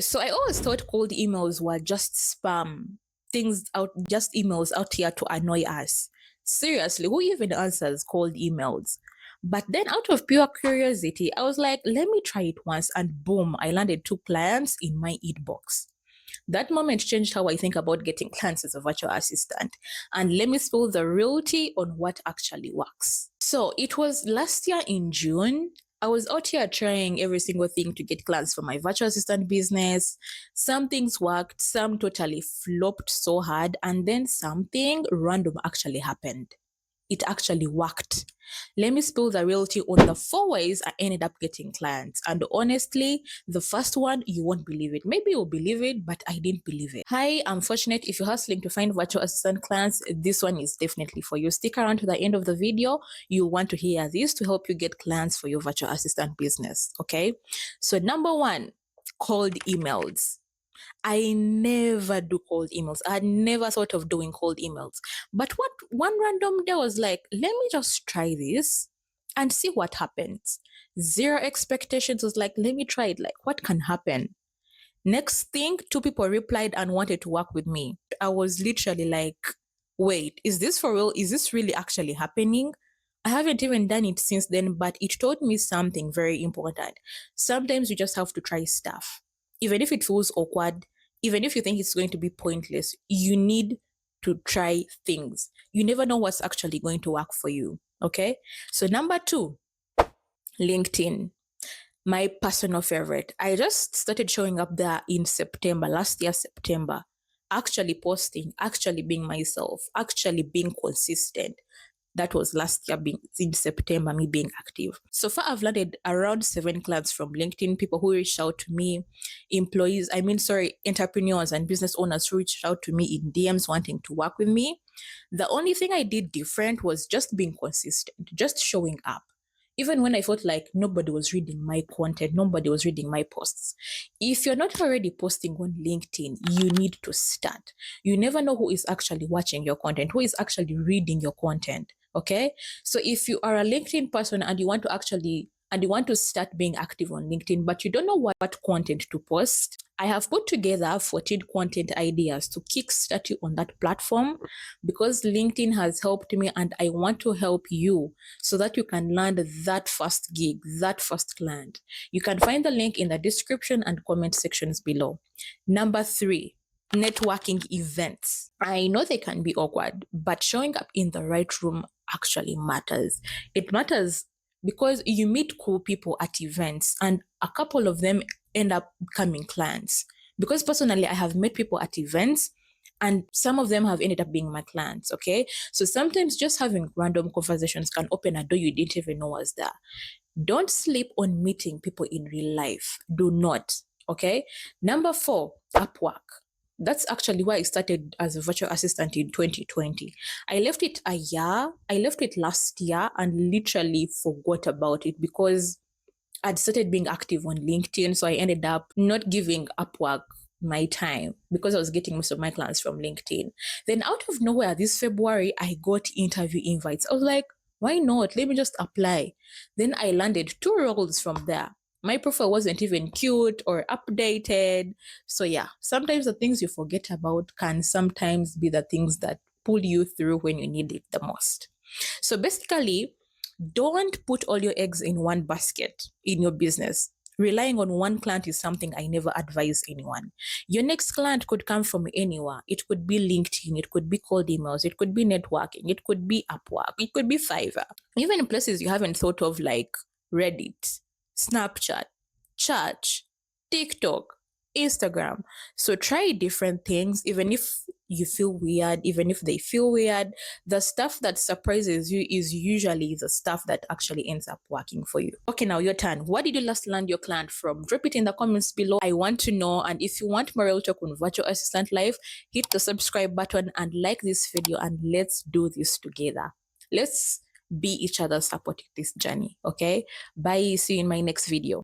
Okay, so I always thought cold emails were just spam, just emails out here to annoy us. Seriously, who even answers cold emails? But then, out of pure curiosity, I was like, let me try it once, and boom, I landed 2 clients in my inbox. That moment changed how I think about getting clients as a virtual assistant. And let me spill the reality on what actually works. So it was last year in June. I was out here trying every single thing to get clients for my virtual assistant business. Some things worked, some totally flopped so hard, and then something random actually happened. It actually worked. Let me spill the reality on the 4 ways I ended up getting clients. And honestly, the first one, you won't believe it. Maybe you'll believe it, but I didn't believe it. Hi, I'm fortunate. If you're hustling to find virtual assistant clients, this one is definitely for you. Stick around to the end of the video. You'll want to hear this to help you get clients for your virtual assistant business. Okay. So number one, cold emails. I never do cold emails. I had never thought of doing cold emails. But what one random day was like, let me just try this and see what happens. Zero expectations, was like, let me try it. Like, what can happen? Next thing, 2 people replied and wanted to work with me. I was literally like, wait, is this for real? Is this really actually happening? I haven't even done it since then, but it taught me something very important. Sometimes you just have to try stuff. Even if it feels awkward, even if you think it's going to be pointless, you need to try things. You never know what's actually going to work for you. Okay. So, number 2, LinkedIn. My personal favorite. I just started showing up there in September, last year, September, actually posting, actually being myself, actually being consistent. That was last year, being in September, me being active. So far, I've landed around 7 clients from LinkedIn, people who reached out to me, entrepreneurs and business owners who reached out to me in DMs wanting to work with me. The only thing I did different was just being consistent, just showing up. Even when I felt like nobody was reading my content, nobody was reading my posts. If you're not already posting on LinkedIn, you need to start. You never know who is actually watching your content, who is actually reading your content. Okay. So if you are a LinkedIn person and you want to start being active on LinkedIn, but you don't know what content to post, I have put together 14 content ideas to kickstart you on that platform, because LinkedIn has helped me and I want to help you so that you can land that first gig, that first client. You can find the link in the description and comment sections below. Number 3, networking events. I know they can be awkward, but showing up in the right room actually matters. It matters because you meet cool people at events and a couple of them end up becoming clients. Because personally, I have met people at events and some of them have ended up being my clients. Okay. So sometimes just having random conversations can open a door you didn't even know was there. Don't sleep on meeting people in real life. Do not. Okay. Number 4, Upwork. That's actually why I started as a virtual assistant in 2020. I left it last year and literally forgot about it because I'd started being active on LinkedIn. So I ended up not giving Upwork my time because I was getting most of my clients from LinkedIn. Then out of nowhere, this February, I got interview invites. I was like, why not? Let me just apply. Then I landed 2 roles from there. My profile wasn't even cute or updated. So yeah, sometimes the things you forget about can sometimes be the things that pull you through when you need it the most. So basically, don't put all your eggs in one basket in your business. Relying on one client is something I never advise anyone. Your next client could come from anywhere. It could be LinkedIn, it could be cold emails, it could be networking, it could be Upwork, it could be Fiverr. Even in places you haven't thought of, like Reddit, Snapchat, Church, TikTok, Instagram. So try different things, even if you feel weird, even if they feel weird. The stuff that surprises you is usually the stuff that actually ends up working for you. Okay, now your turn. What did you last land your client from? Drop it in the comments below. I want to know. And if you want more real talk on virtual assistant life, hit the subscribe button and like this video, and let's do this together. Let's be each other's support in this journey. Okay, bye. See you in my next video.